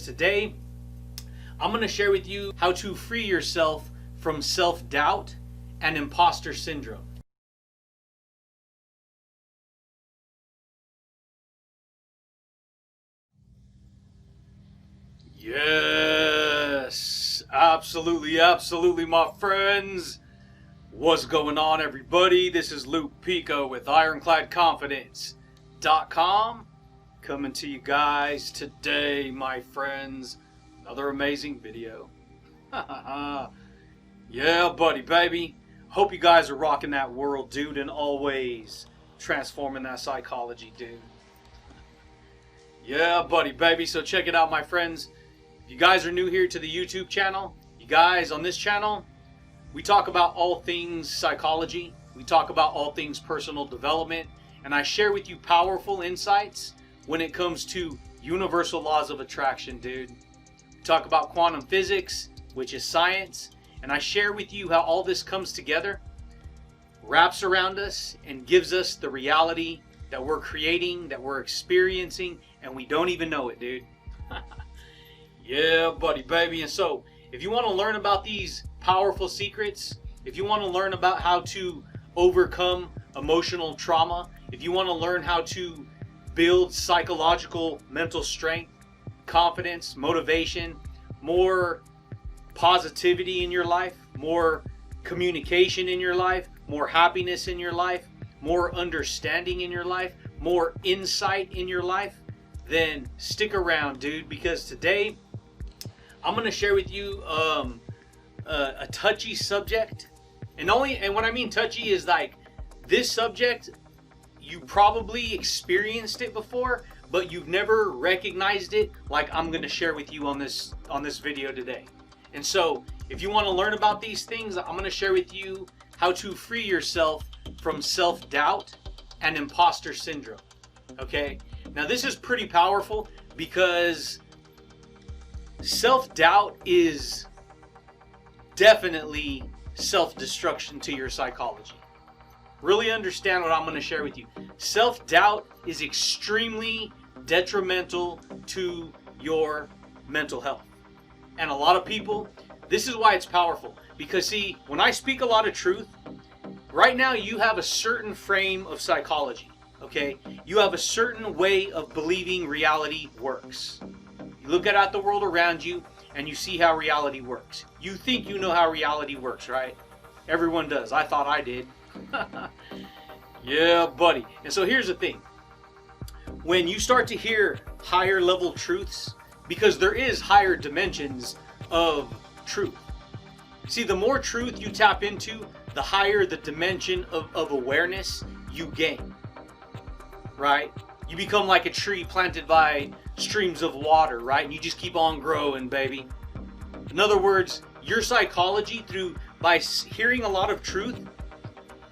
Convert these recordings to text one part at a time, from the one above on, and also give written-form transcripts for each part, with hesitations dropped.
because today I'm going to share with you how to free yourself from self-doubt and imposter syndrome. Yes, absolutely, my friends. What's going on, everybody? This is Luke Pico with IroncladConfidence.com coming to you guys today, my friends. Another amazing video. Yeah, buddy, baby. Hope you guys are rocking that world, dude, and always transforming that psychology, dude. Yeah, buddy, baby. So check it out, my friends. If you guys are new here to the YouTube channel, you guys on this channel, we talk about all things psychology. We talk about all things personal development. And I share with you powerful insights when it comes to universal laws of attraction, dude. We talk about quantum physics, which is science. And I share with you how all this comes together, wraps around us, and gives us the reality that we're creating, that we're experiencing, and we don't even know it, dude. Yeah, buddy, baby. And so, if you want to learn about these powerful secrets, if you want to learn about how to overcome emotional trauma, if you want to learn how to build psychological mental strength, confidence, motivation, more positivity in your life, more communication in your life, more happiness in your life, more understanding in your life, more insight in your life, then stick around, dude, because today I'm going to share with you a touchy subject. And when I mean touchy is like this subject, you probably experienced it before, but you've never recognized it like I'm going to share with you on this video today. And so if you want to learn about these things, I'm going to share with you how to free yourself from self-doubt and imposter syndrome. Okay? Now this is pretty powerful because self-doubt is definitely self-destruction to your psychology. Really understand what I'm going to share with you. Self-doubt is extremely detrimental to your mental health. And a lot of people, this is why it's powerful. Because see, when I speak a lot of truth, right now you have a certain frame of psychology. Okay? You have a certain way of believing reality works. You look at the world around you and you see how reality works. You think you know how reality works, right? Everyone does. I thought I did. Yeah, buddy. And so here's the thing. When you start to hear higher level truths, because there is higher dimensions of truth. See, the more truth you tap into, the higher the dimension of awareness you gain. Right? You become like a tree planted by streams of water, right? And you just keep on growing, baby. In other words, your psychology, by hearing a lot of truth,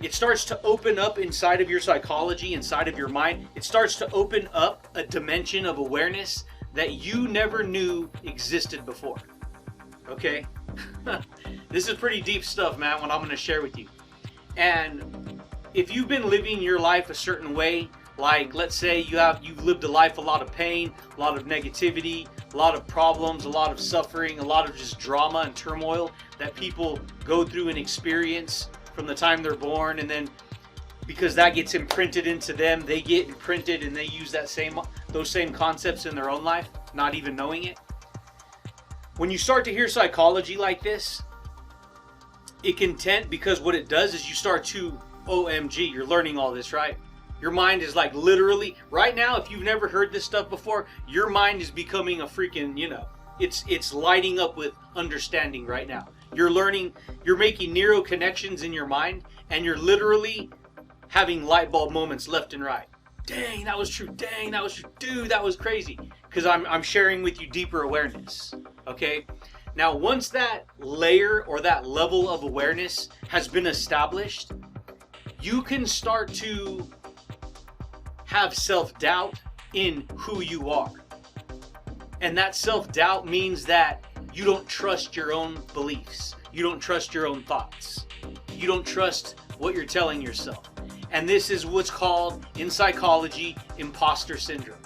it starts to open up inside of your psychology, inside of your mind. It starts to open up a dimension of awareness that you never knew existed before. Okay? This is pretty deep stuff, man, what I'm going to share with you. And if you've been living your life a certain way, like let's say you've lived a life, a lot of pain, a lot of negativity, a lot of problems, a lot of suffering, a lot of just drama and turmoil that people go through and experience from the time they're born, and then because that gets imprinted into them, they get imprinted and they use those same concepts in their own life, not even knowing it. When you start to hear psychology like this, it can tend, because what it does is you start to, OMG, you're learning all this, right? Your mind is like literally, right now, if you've never heard this stuff before, your mind is becoming a freaking, it's lighting up with understanding right now. You're learning, you're making neural connections in your mind, and you're literally having light bulb moments left and right. Dang, that was true. Dang, that was true. Dude, that was crazy. Because I'm sharing with you deeper awareness. Okay? Now, once that layer or that level of awareness has been established, you can start to have self-doubt in who you are. And that self-doubt means that you don't trust your own beliefs. You don't trust your own thoughts. You don't trust what you're telling yourself. And this is what's called, in psychology, imposter syndrome.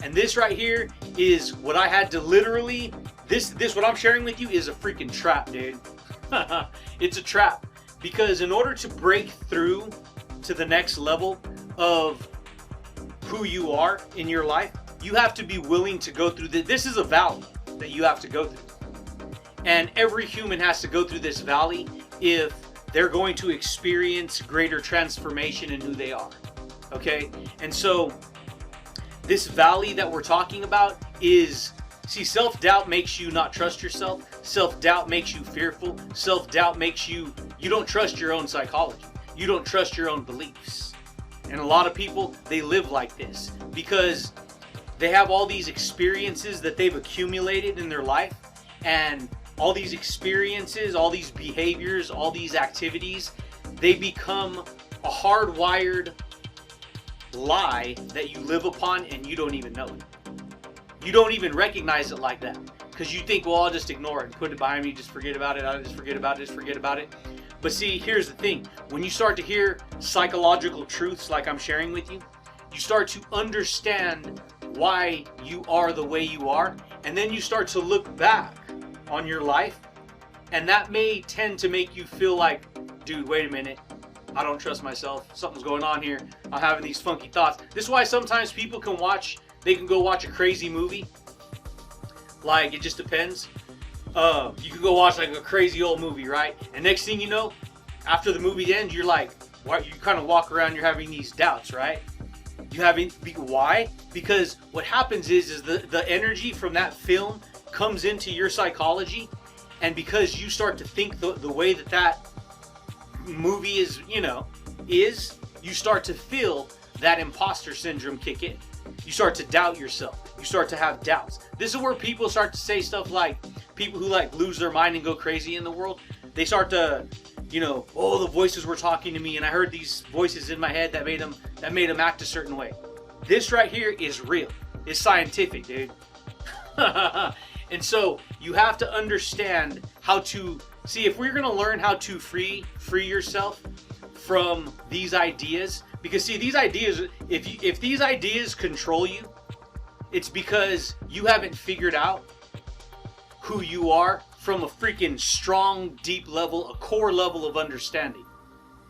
And this right here is what I had to literally, this what I'm sharing with you is a freaking trap, dude. It's a trap. Because in order to break through to the next level of who you are in your life, you have to be willing to go through this is a valley that you have to go through. And every human has to go through this valley if they're going to experience greater transformation in who they are. Okay? And so this valley that we're talking about is, see, self-doubt makes you not trust yourself. Self-doubt makes you fearful. Self-doubt makes you don't trust your own psychology. You don't trust your own beliefs. And a lot of people, they live like this because they have all these experiences that they've accumulated in their life, and all these experiences, all these behaviors, all these activities, they become a hardwired lie that you live upon and you don't even know it. You don't even recognize it like that because you think, well, I'll just ignore it and put it behind me, just forget about it, I'll just forget about it, just forget about it. But see, here's the thing. When you start to hear psychological truths like I'm sharing with you, you start to understand why you are the way you are, and then you start to look back on your life, and that may tend to make you feel like, dude, wait a minute, I don't trust myself, something's going on here, I'm having these funky thoughts. This is why sometimes people can go watch a crazy movie, like, it just depends. You can go watch like a crazy old movie, right? And next thing you know, after the movie ends, you're like, why? You kind of walk around, you're having these doubts, right? Why? Because what happens is the energy from that film comes into your psychology, and because you start to think the way that movie is, you start to feel that imposter syndrome kick in. You start to doubt yourself. You start to have doubts. This is where people start to say stuff like, people who like lose their mind and go crazy in the world, they start to, oh, the voices were talking to me and I heard these voices in my head that made them act a certain way. This right here is real. It's scientific, dude. And so you have to understand how to, see, if we're going to learn how to free yourself from these ideas, because see, these ideas, if these ideas control you, it's because you haven't figured out who you are from a freaking strong, deep level, a core level of understanding.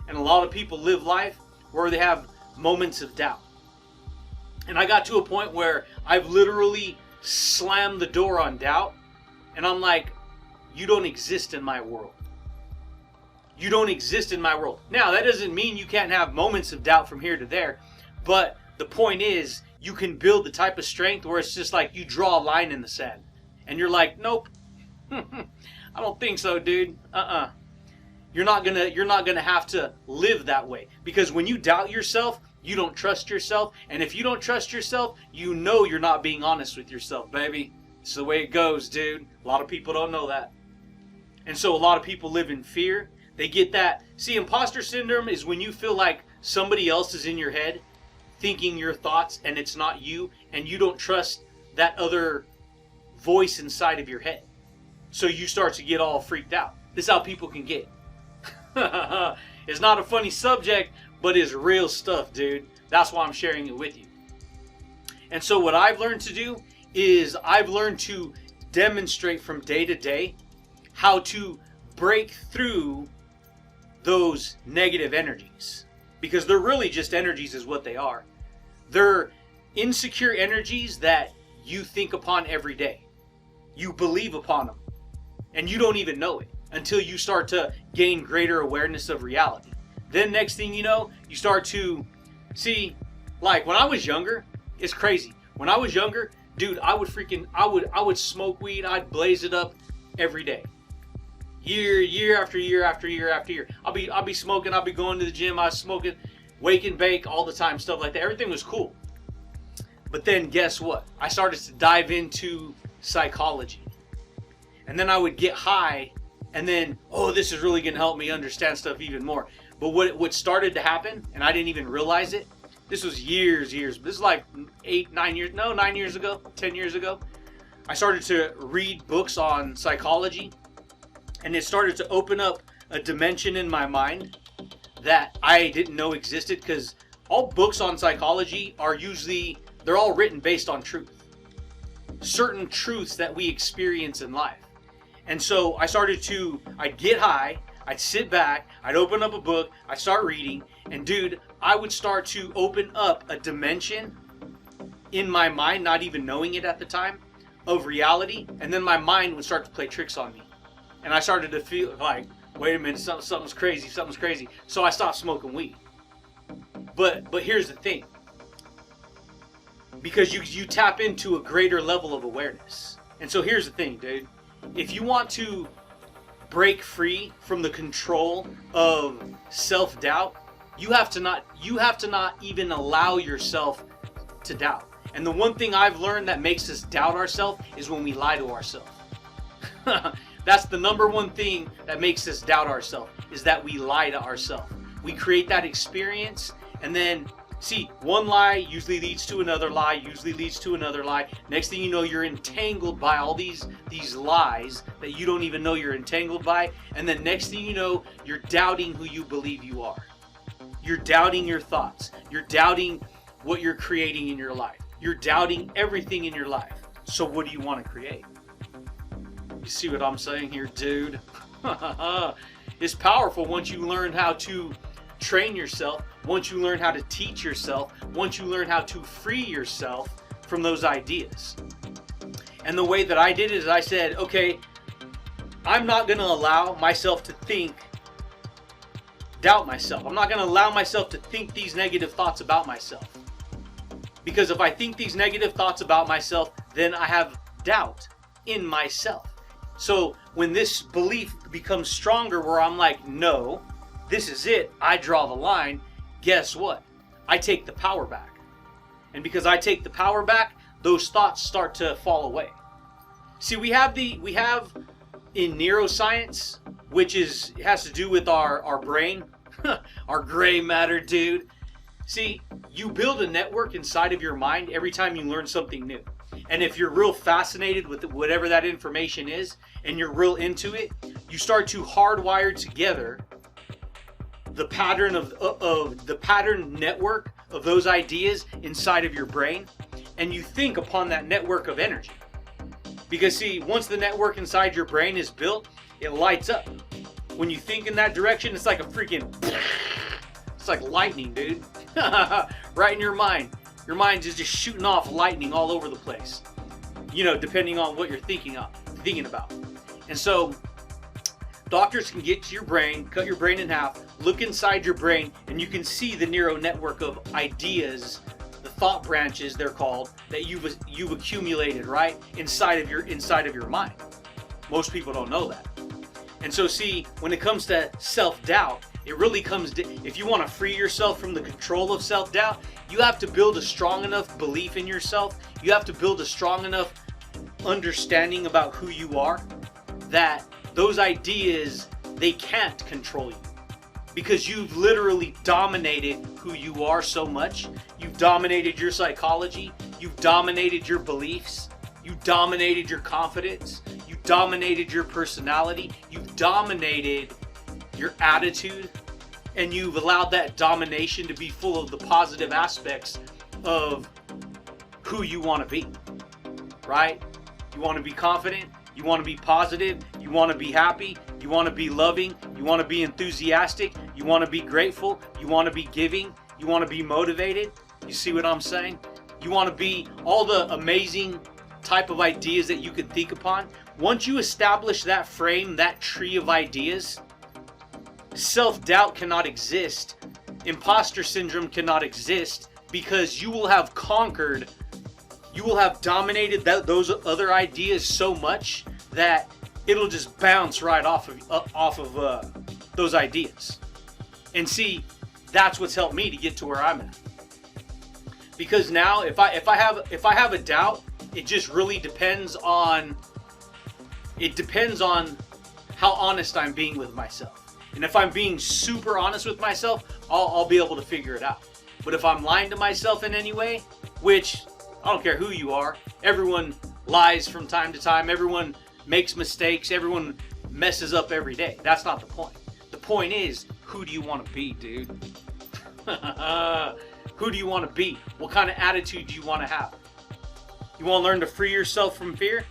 And a lot of people live life where they have moments of doubt. And I got to a point where I've literally slammed the door on doubt, and I'm like, you don't exist in my world. You don't exist in my world. Now, that doesn't mean you can't have moments of doubt from here to there, but the point is, you can build the type of strength where it's just like you draw a line in the sand, and you're like, nope, I don't think so, dude. You're not gonna have to live that way, because when you doubt yourself, you don't trust yourself, and if you don't trust yourself, you know you're not being honest with yourself, baby. It's the way it goes, dude. A lot of people don't know that, and so a lot of people live in fear. They get that. See, imposter syndrome is when you feel like somebody else is in your head thinking your thoughts and it's not you, and you don't trust that other voice inside of your head. So you start to get all freaked out. This is how people can get. It's not a funny subject, but it's real stuff, dude. That's why I'm sharing it with you. And so what I've learned to do is I've learned to demonstrate from day to day how to break through those negative energies, because they're really just energies is what they are. They're insecure energies that you think upon every day. You believe upon them, and you don't even know it until you start to gain greater awareness of reality. Then next thing you know, you start to see, like when I was younger, it's crazy. When I was younger, dude, I would smoke weed, I'd blaze it up every day. Year after year after year after year. I'll be smoking, I'll be going to the gym, I was smoking, wake and bake all the time, stuff like that. Everything was cool. But then guess what? I started to dive into psychology. And then I would get high, and then, oh, this is really going to help me understand stuff even more. But what started to happen, and I didn't even realize it, this was years, this is like 9 years ago, 10 years ago. I started to read books on psychology, and it started to open up a dimension in my mind that I didn't know existed, because all books on psychology are usually, they're all written based on truth. certain truths that we experience in life. And so I'd get high, I'd sit back, I'd open up a book, I'd start reading, and dude, I would start to open up a dimension in my mind, not even knowing it at the time, of reality, and then my mind would start to play tricks on me. And I started to feel like, wait a minute, something's crazy. So I stopped smoking weed. But here's the thing. Because you tap into a greater level of awareness. And so here's the thing, dude. If you want to break free from the control of self-doubt, you have to not even allow yourself to doubt. And the one thing I've learned that makes us doubt ourselves is when we lie to ourselves. That's the number one thing that makes us doubt ourselves, is that we lie to ourselves. We create that experience, and then, see, one lie usually leads to another lie, usually leads to another lie. Next thing you know, you're entangled by all these lies that you don't even know you're entangled by. And then next thing you know, you're doubting who you believe you are. You're doubting your thoughts. You're doubting what you're creating in your life. You're doubting everything in your life. So what do you want to create? You see what I'm saying here, dude? It's powerful once you learn how to train yourself, once you learn how to teach yourself, once you learn how to free yourself from those ideas. And the way that I did it is I said, okay, I'm not going to allow myself to doubt myself. I'm not going to allow myself to think these negative thoughts about myself. Because if I think these negative thoughts about myself, then I have doubt in myself. So when this belief becomes stronger, where I'm like, no, this is it, I draw the line, guess what? I take the power back. And because I take the power back, those thoughts start to fall away. See, we have in neuroscience, which has to do with our brain, our gray matter, dude. See, you build a network inside of your mind every time you learn something new. And if you're real fascinated with whatever that information is, and you're real into it, you start to hardwire together the pattern of the pattern network of those ideas inside of your brain, and you think upon that network of energy. Because see, once the network inside your brain is built, it lights up. When you think in that direction, it's like it's like lightning, dude. Right in your mind. Your mind is just shooting off lightning all over the place. You know, depending on what you're thinking about. And so, doctors can get to your brain, cut your brain in half, look inside your brain, and you can see the neural network of ideas, the thought branches they're called, that you've accumulated, right, inside of your mind. Most people don't know that. And so see, when it comes to self-doubt, it really comes to, if you want to free yourself from the control of self-doubt, you have to build a strong enough belief in yourself. You have to build a strong enough understanding about who you are, that those ideas, they can't control you. Because you've literally dominated who you are so much. You've dominated your psychology. You've dominated your beliefs. You've dominated your confidence. You've dominated your personality. You've dominated your attitude. And you've allowed that domination to be full of the positive aspects of who you want to be. Right? You want to be confident. You want to be positive. You want to be happy. You want to be loving. You want to be enthusiastic. You want to be grateful. You want to be giving. You want to be motivated. You see what I'm saying? You want to be all the amazing type of ideas that you could think upon. Once you establish that frame, that tree of ideas, self-doubt cannot exist. Imposter syndrome cannot exist, because you will have conquered, you will have dominated those other ideas so much that it'll just bounce right off of those ideas. And see, that's what's helped me to get to where I'm at. Because now, if I have a doubt, it just really depends on how honest I'm being with myself. And if I'm being super honest with myself, I'll be able to figure it out. But if I'm lying to myself in any way, which I don't care who you are, everyone lies from time to time, everyone makes mistakes, everyone messes up every day. That's not the point. The point is, who do you want to be, dude? Who do you want to be? What kind of attitude do you want to have? You want to learn to free yourself from fear?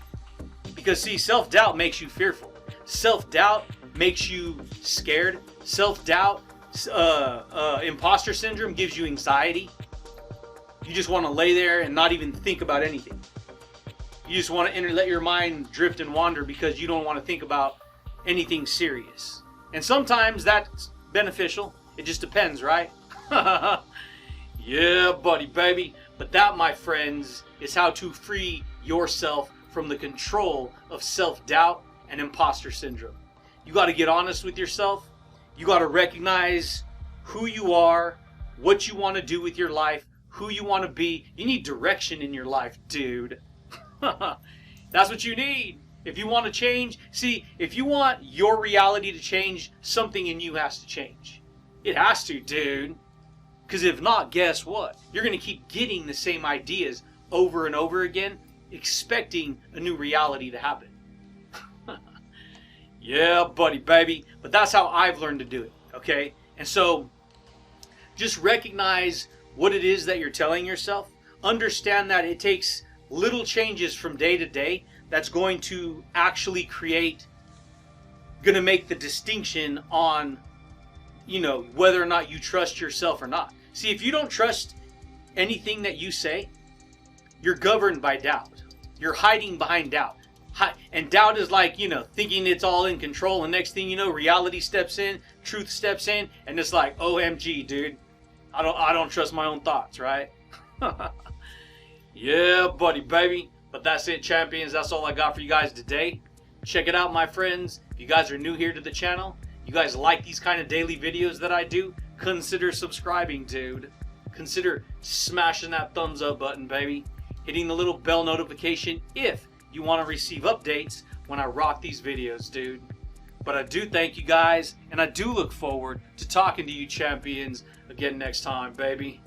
Because see, self-doubt makes you fearful. Self-doubt makes you scared. Self-doubt, imposter syndrome gives you anxiety. You just want to lay there and not even think about anything. You just want to let your mind drift and wander because you don't want to think about anything serious. And sometimes that's beneficial. It just depends, right? Yeah, buddy, baby. But that, my friends, is how to free yourself from the control of self-doubt and imposter syndrome. You got to get honest with yourself. You got to recognize who you are, what you want to do with your life, who you want to be. You need direction in your life, dude. That's what you need. If you want to change, see, if you want your reality to change, something in you has to change. It has to, dude. Because if not, guess what? You're going to keep getting the same ideas over and over again, expecting a new reality to happen. Yeah, buddy, baby. But that's how I've learned to do it, okay? And so, just recognize what it is that you're telling yourself. Understand that it takes little changes from day to day that's going to actually going to make the distinction on, whether or not you trust yourself or not. See, if you don't trust anything that you say, you're governed by doubt. You're hiding behind doubt. And doubt is like, thinking it's all in control. And next thing you know, reality steps in, truth steps in, and it's like, OMG, dude. I don't trust my own thoughts, right? Yeah, buddy, baby. But that's it, champions. That's all I got for you guys today. Check it out, my friends. If you guys are new here to the channel, you guys like these kind of daily videos that I do, consider subscribing, dude. Consider smashing that thumbs up button, baby. Hitting the little bell notification if you want to receive updates when I rock these videos, dude. But I do thank you guys, and I do look forward to talking to you champions again next time, baby.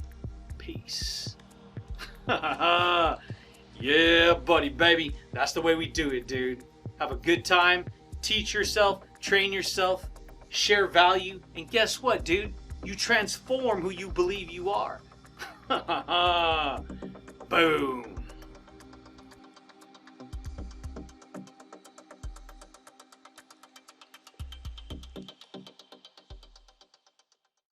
Peace. Yeah, buddy, baby. That's the way we do it, dude. Have a good time. Teach yourself. Train yourself. Share value. And guess what, dude? You transform who you believe you are. Boom.